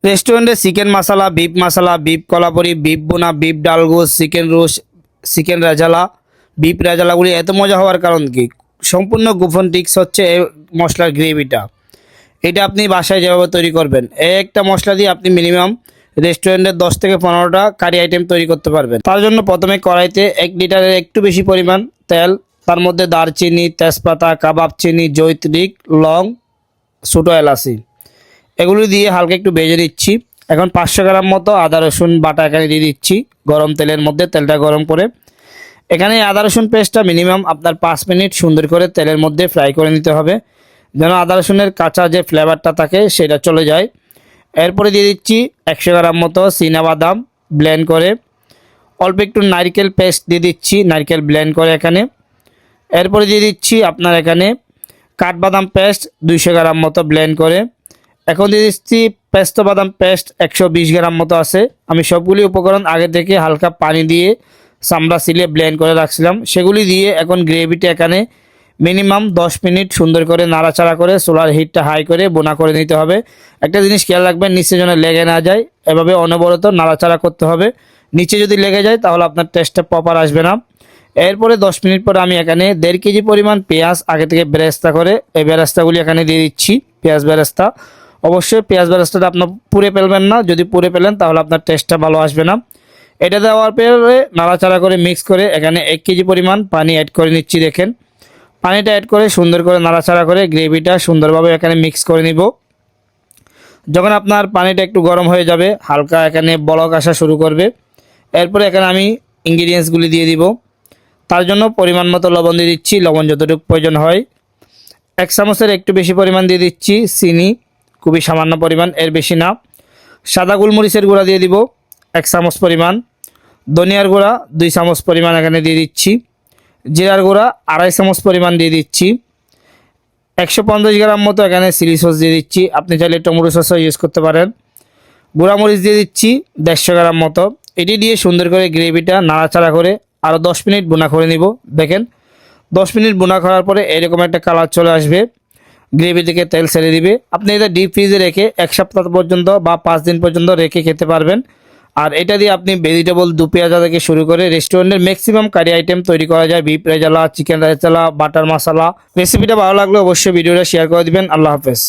রেস্টুরেন্টে chicken masala, beef Kolhapuri, beef bhuna, beef dalgosht, chicken roast, chicken rezala, beef রেজালাগুলি এত মজা হওয়ার কারণ কি? সম্পূর্ণ গোপন টিক্স হচ্ছে এই মশলার গ্রেভিটা। এটা আপনি বাসায় যেভাবে তৈরি করবেন, এই একটা মশলা দিয়ে আপনি মিনিমাম রেস্টুরেন্টের 10 থেকে 15টা কারি আইটেম তৈরি করতে পারবেন। তার জন্য প্রথমে কড়াইতে 1 লিটারের একটু বেশি পরিমাণ তেল, তার মধ্যে দারচিনি, তেজপাতা, কাবাব চিনি, জৈত্রিক, লং, ছোটো এলাচি এগুলো দিয়ে হালকা একটু ভেজে দিচ্ছি। এখন 500 গ্রাম মতো আদা রসুন বাটা এখানে দিয়ে দিচ্ছি গরম তেলের মধ্যে। তেলটা গরম করে এখানে আদা রসুন পেস্টটা মিনিমাম আপনার 5 মিনিট সুন্দর করে তেলের মধ্যে ফ্রাই করে নিতে হবে, যেন আদা রসুনের কাঁচা যে ফ্লেভারটা থাকে সেটা চলে যায়। এরপরে দিয়ে দিচ্ছি 100 গ্রাম মতো চীনাবাদাম ব্লেন্ড করে, অল্প একটু নারকেল পেস্ট দিয়ে দিচ্ছি, নারকেল ব্লেন্ড করে এখানে। এরপরে দিয়ে দিচ্ছি আপনার এখানে কাঠবাদাম পেস্ট 200 গ্রাম মতো ব্লেন্ড করে। এখন দিয়ে দিচ্ছি পেস্ত বাদাম পেস্ট 120 গ্রাম মতো আছে। আমি সবগুলি উপকরণ আগে থেকে হালকা পানি দিয়ে চামড়া সিলে ব্লেন্ড করে রাখছিলাম, সেগুলি দিয়ে এখন গ্রেভিটা এখানে মিনিমাম 10 মিনিট সুন্দর করে নাড়াচাড়া করে চুলার হিটটা হাই করে বোনা করে নিতে হবে। একটা জিনিস খেয়াল রাখবেন, নিচে যেন লেগে না যায়, এভাবে অনবরত নাড়াচাড়া করতে হবে। নিচে যদি লেগে যায় তাহলে আপনার টেস্টটা প্রপার আসবে না। এরপরে 10 মিনিট পরে আমি এখানে 1.5 কেজি পরিমাণ পেঁয়াজ আগে থেকে বেরেস্তা করে এই বেরেস্তাগুলি এখানে দিয়ে দিচ্ছি। পেঁয়াজ বেরেস্তা, অবশ্যই পেঁয়াজ বেরেস্তাটা আপনার পুড়ে ফেলবেন না, যদি পুড়ে ফেলেন তাহলে আপনার টেস্টটা ভালো আসবে না। এটা দেওয়ার পরে নাড়াচাড়া করে মিক্স করে এখানে 1 কেজি পরিমাণ পানি অ্যাড করে নিচ্ছি। দেখেন পানিটা অ্যাড করে সুন্দর করে নাড়াচাড়া করে গ্রেভিটা সুন্দরভাবে এখানে মিক্স করে নিব। যখন আপনার পানিটা একটু গরম হয়ে যাবে, হালকা এখানে বলক আসা শুরু করবে, এরপরে এখানে আমি ইনগ্রিডিয়েন্টসগুলি দিয়ে দিব। তার জন্য পরিমাণ মতো লবণ দিয়ে দিচ্ছি, লবণ যতটুকু প্রয়োজন হয়। 1 চামচের একটু বেশি পরিমাণ দিয়ে দিচ্ছি চিনি, খুবই সামান্য পরিমাণ, এর বেশি না। সাদা গোলমরিচের গুঁড়া দিয়ে দিব 1 চামচ পরিমাণ। ধনিয়ার গুঁড়া 2 চামচ পরিমাণ এখানে দিয়ে দিচ্ছি। জিরার গুঁড়া 2.5 চামচ পরিমাণ দিয়ে দিচ্ছি। 150 গ্রাম মতো এখানে চিলি সস দিয়ে দিচ্ছি, আপনি চাইলে টমেটো সসও ইউজ করতে পারেন। গুঁড়ামরিচ দিয়ে দিচ্ছি 150 গ্রাম মতো। এটি দিয়ে সুন্দর করে গ্রেভিটা নাড়াচাড়া করে আরও 10 মিনিট বোনা করে নিব। দেখেন 10 মিনিট বোনা করার পরে এরকম একটা কালার চলে আসবে, গ্রেভি থেকে তেল ছেড়ে দিবে। আপনি এটা ডিপ ফ্রিজে রেখে 1 সপ্তাহ পর্যন্ত বা 5 দিন পর্যন্ত রেখে খেতে পারবেন। আর এটা দিয়ে আপনি ভেজিটেবল দু পেঁয়াজা থেকে শুরু করে রেস্টুরেন্টের ম্যাক্সিমাম কারি আইটেম তৈরি করা যায়। Beef rezala, chicken rezala, butter masala. রেসিপিটা ভালো লাগলে অবশ্যই ভিডিওটা শেয়ার করে দিবেন। আল্লাহ হাফেজ।